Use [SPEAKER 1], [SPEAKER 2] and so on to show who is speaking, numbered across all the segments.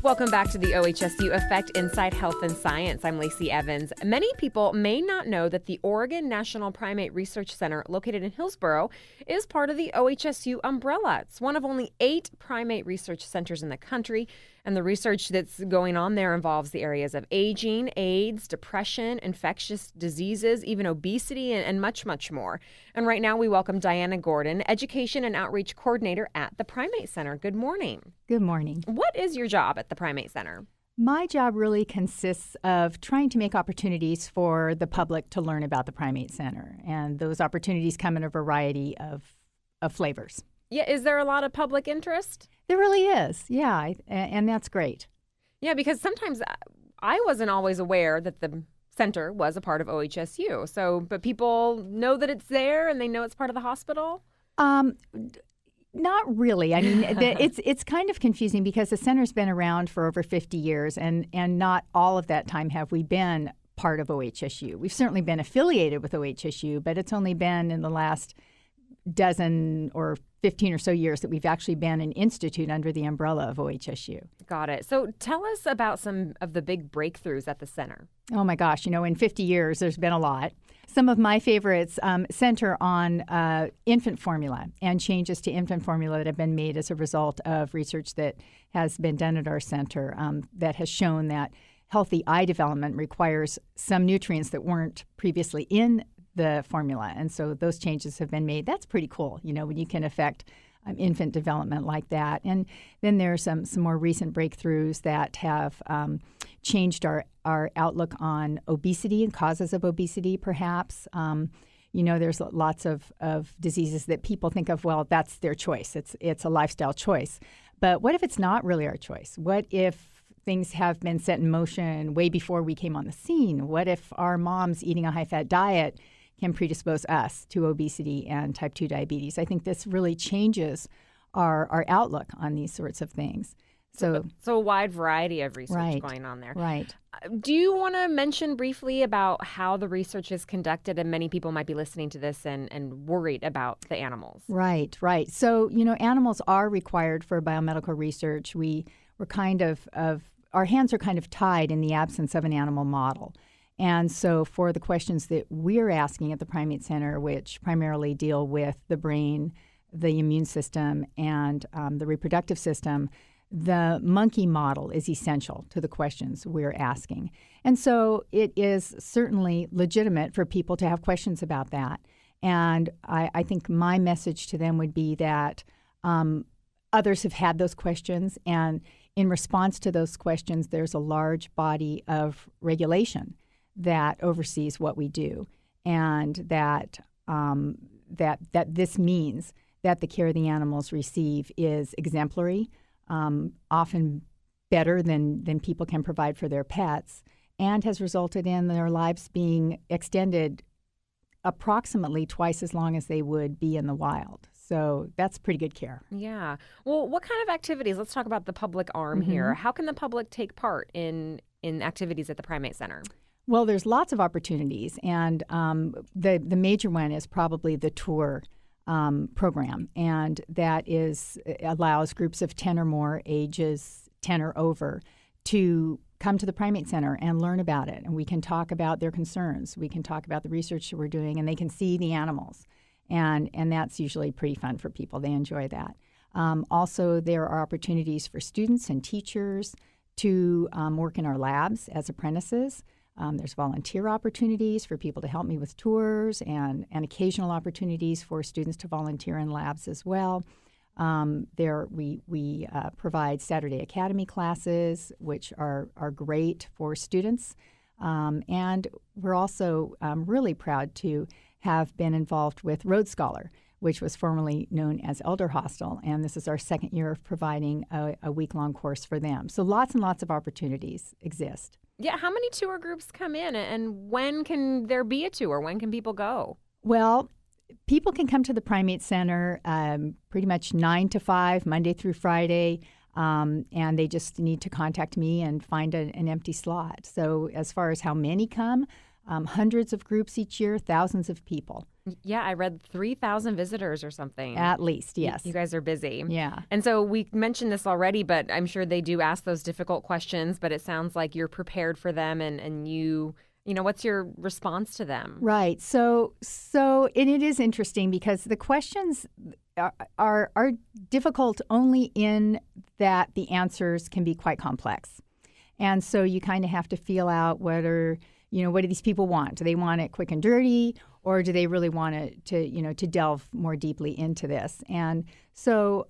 [SPEAKER 1] Welcome back to the OHSU Effect Inside Health and Science. I'm Lacey Evans. Many people may not know that the Oregon National Primate Research Center, located in Hillsboro, is part of the OHSU umbrella. It's one of only 8 primate research centers in the country, and the research that's going on there involves the areas of aging, AIDS, depression, infectious diseases, even obesity, and much, much more. And right now we welcome Diana Gordon, Education and Outreach Coordinator at the Primate Center. Good morning.
[SPEAKER 2] Good morning.
[SPEAKER 1] What is your job at the Primate Center?
[SPEAKER 2] My job really consists of trying to make opportunities for the public to learn about the Primate Center. And those opportunities come in a variety of flavors.
[SPEAKER 1] Yeah, is there a lot of public interest?
[SPEAKER 2] There really is, yeah, and that's great.
[SPEAKER 1] Yeah, because sometimes I wasn't always aware that the center was a part of OHSU. But people know that it's there and they know it's part of the hospital?
[SPEAKER 2] Not really. I mean, it's kind of confusing because the center's been around for over 50 years, and not all of that time have we been part of OHSU. We've certainly been affiliated with OHSU, but it's only been in the last dozen or 15 or so years that we've actually been an institute under the umbrella of OHSU.
[SPEAKER 1] Got it. So tell us about some of the big breakthroughs at the center.
[SPEAKER 2] Oh my gosh, in 50 years, there's been a lot. Some of my favorites center on infant formula and changes to infant formula that have been made as a result of research that has been done at our center that has shown that healthy eye development requires some nutrients that weren't previously in the formula. And so those changes have been made. That's pretty cool, when you can affect infant development like that. And then there's some more recent breakthroughs that have changed our outlook on obesity and causes of obesity, perhaps. There's lots of diseases that people think of, well, that's their choice. It's a lifestyle choice. But what if it's not really our choice? What if things have been set in motion way before we came on the scene? What if our moms eating a high-fat diet can predispose us to obesity and type 2 diabetes? I think this really changes our outlook on these sorts of things. So
[SPEAKER 1] a wide variety of research
[SPEAKER 2] right,
[SPEAKER 1] going on there.
[SPEAKER 2] Right.
[SPEAKER 1] Do you want to mention briefly about how the research is conducted? And many people might be listening to this and worried about the animals.
[SPEAKER 2] Right. So, animals are required for biomedical research. We're kind of our hands are kind of tied in the absence of an animal model. And so for the questions that we're asking at the Primate Center, which primarily deal with the brain, the immune system, and the reproductive system, the monkey model is essential to the questions we're asking. And so it is certainly legitimate for people to have questions about that. And I think my message to them would be that others have had those questions, and in response to those questions, there's a large body of regulation that oversees what we do, and that this means that the care the animals receive is exemplary, often better than people can provide for their pets, and has resulted in their lives being extended approximately twice as long as they would be in the wild. So that's pretty good care.
[SPEAKER 1] Yeah. Well, what kind of activities? Let's talk about the public arm here. How can the public take part in activities at the Primate Center?
[SPEAKER 2] Well, there's lots of opportunities, and the major one is probably the tour program, and that allows groups of 10 or more, ages 10 or over, to come to the Primate Center and learn about it. And we can talk about their concerns. We can talk about the research that we're doing, and they can see the animals. And that's usually pretty fun for people. They enjoy that. Also, there are opportunities for students and teachers to work in our labs as apprentices. There's volunteer opportunities for people to help me with tours, and occasional opportunities for students to volunteer in labs as well. We provide Saturday Academy classes, which are great for students. And we're also really proud to have been involved with Road Scholar, which was formerly known as Elder Hostel, and this is our second year of providing a week-long course for them. So lots and lots of opportunities exist.
[SPEAKER 1] Yeah, how many tour groups come in, and when can there be a tour? When can people go?
[SPEAKER 2] Well, people can come to the Primate Center pretty much 9 to 5, Monday through Friday, and they just need to contact me and find an empty slot. So as far as how many come, hundreds of groups each year, thousands of people
[SPEAKER 1] Yeah, I read 3,000 visitors or something.
[SPEAKER 2] At least, yes.
[SPEAKER 1] You guys are busy.
[SPEAKER 2] Yeah.
[SPEAKER 1] And so we mentioned this already, but I'm sure they do ask those difficult questions, but it sounds like you're prepared for them and what's your response to them?
[SPEAKER 2] Right. So and it is interesting because the questions are difficult only in that the answers can be quite complex. And so you kind of have to feel out what do these people want? Do they want it quick and dirty, or do they really want it to delve more deeply into this? And so,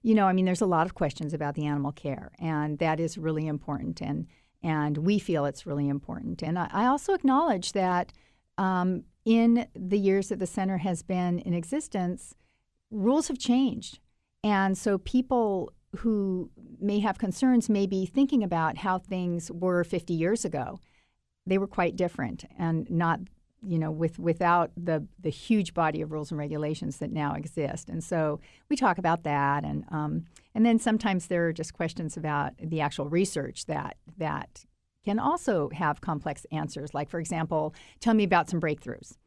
[SPEAKER 2] there's a lot of questions about the animal care, and that is really important, and we feel it's really important. And I also acknowledge that in the years that the center has been in existence, rules have changed. And so people who may have concerns may be thinking about how things were 50 years ago. They were quite different and not, without the huge body of rules and regulations that now exist. And so we talk about that. And then sometimes there are just questions about the actual research that can also have complex answers. Like, for example, tell me about some breakthroughs.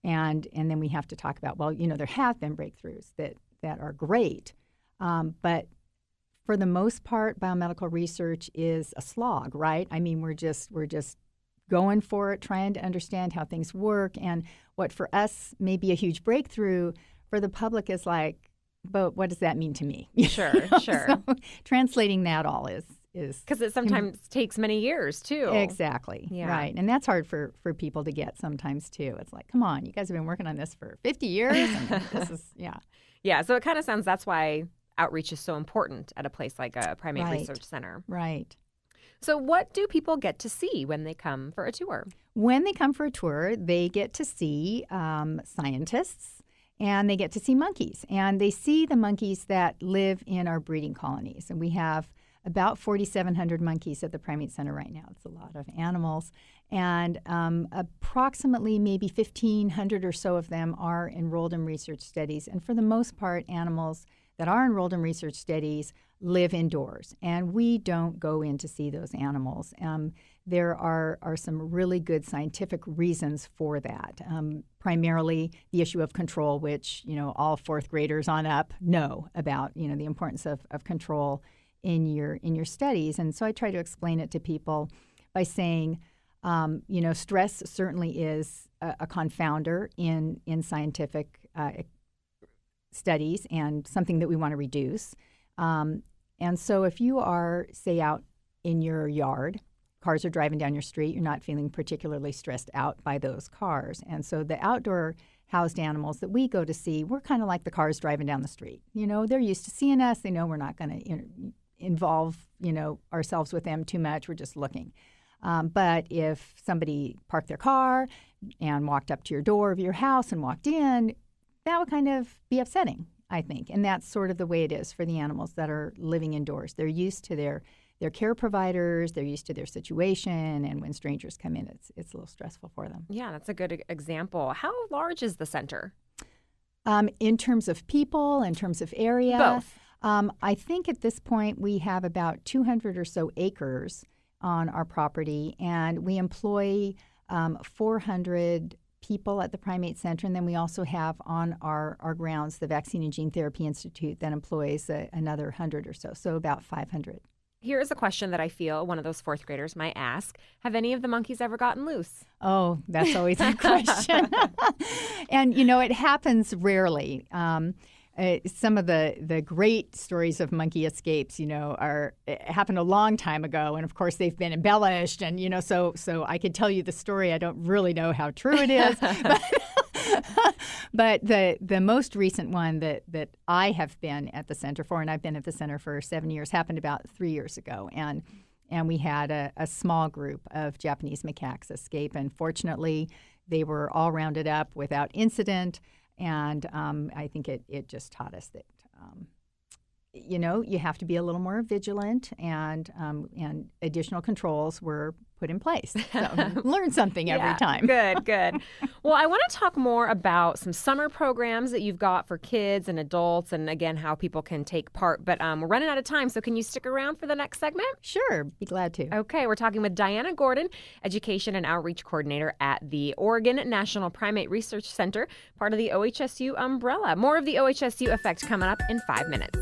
[SPEAKER 2] And then we have to talk about, there have been breakthroughs that are great. But for the most part, biomedical research is a slog, right? I mean, we're just going for it, trying to understand how things work. And what for us may be a huge breakthrough, for the public is like, but what does that mean to me?
[SPEAKER 1] Sure.
[SPEAKER 2] So translating that all is
[SPEAKER 1] because it sometimes takes many years too.
[SPEAKER 2] Exactly.
[SPEAKER 1] Yeah.
[SPEAKER 2] Right. And that's hard for people to get sometimes too. It's like, come on, you guys have been working on this for 50 years. And this is,
[SPEAKER 1] Yeah. So it kind of sounds that's why outreach is so important at a place like a primate
[SPEAKER 2] Right.
[SPEAKER 1] research center.
[SPEAKER 2] Right.
[SPEAKER 1] So what do people get to see when they come for a tour?
[SPEAKER 2] When they come for a tour, they get to see scientists, and they get to see monkeys. And they see the monkeys that live in our breeding colonies. And we have about 4,700 monkeys at the Primate Center right now. It's a lot of animals. And approximately maybe 1,500 or so of them are enrolled in research studies. And for the most part, animals that are enrolled in research studies live indoors. And we don't go in to see those animals. There are some really good scientific reasons for that. Primarily the issue of control, which, all fourth graders on up know about, the importance of control in your studies. And so I try to explain it to people by saying, stress certainly is a confounder in scientific studies and something that we want to reduce. And so if you are, say, out in your yard, cars are driving down your street, you're not feeling particularly stressed out by those cars. And so the outdoor housed animals that we go to see, we're kind of like the cars driving down the street. They're used to seeing us. They know we're not going to involve, ourselves with them too much. We're just looking. But if somebody parked their car and walked up to your door of your house and walked in, that would kind of be upsetting, I think. And that's sort of the way it is for the animals that are living indoors. They're used to their care providers, they're used to their situation, and when strangers come in, it's a little stressful for them.
[SPEAKER 1] Yeah, that's a good example. How large is the center?
[SPEAKER 2] In terms of people, in terms of area?
[SPEAKER 1] Both.
[SPEAKER 2] I think at this point we have about 200 or so acres on our property, and we employ 400 people at the Primate Center, and then we also have on our grounds the Vaccine and Gene Therapy Institute that employs another 100 or so about 500.
[SPEAKER 1] Here is a question that I feel one of those fourth graders might ask. Have any of the monkeys ever gotten loose?
[SPEAKER 2] Oh, that's always a question. And, it happens rarely. Some of the great stories of monkey escapes, happened a long time ago, and of course they've been embellished, and so I could tell you the story. I don't really know how true it is, but the most recent one that I have been at the center for, and I've been at the center for 7 years, happened about 3 years ago, and we had a small group of Japanese macaques escape, and fortunately they were all rounded up without incident. And I think it just taught us that you have to be a little more vigilant, and additional controls were put in place. So learn something every time.
[SPEAKER 1] Good, good. Well, I want to talk more about some summer programs that you've got for kids and adults, and again, how people can take part. But we're running out of time, so can you stick around for the next segment?
[SPEAKER 2] Sure, be glad to.
[SPEAKER 1] Okay, we're talking with Diana Gordon, Education and Outreach Coordinator at the Oregon National Primate Research Center, part of the OHSU umbrella. More of the OHSU Effect coming up in 5 minutes.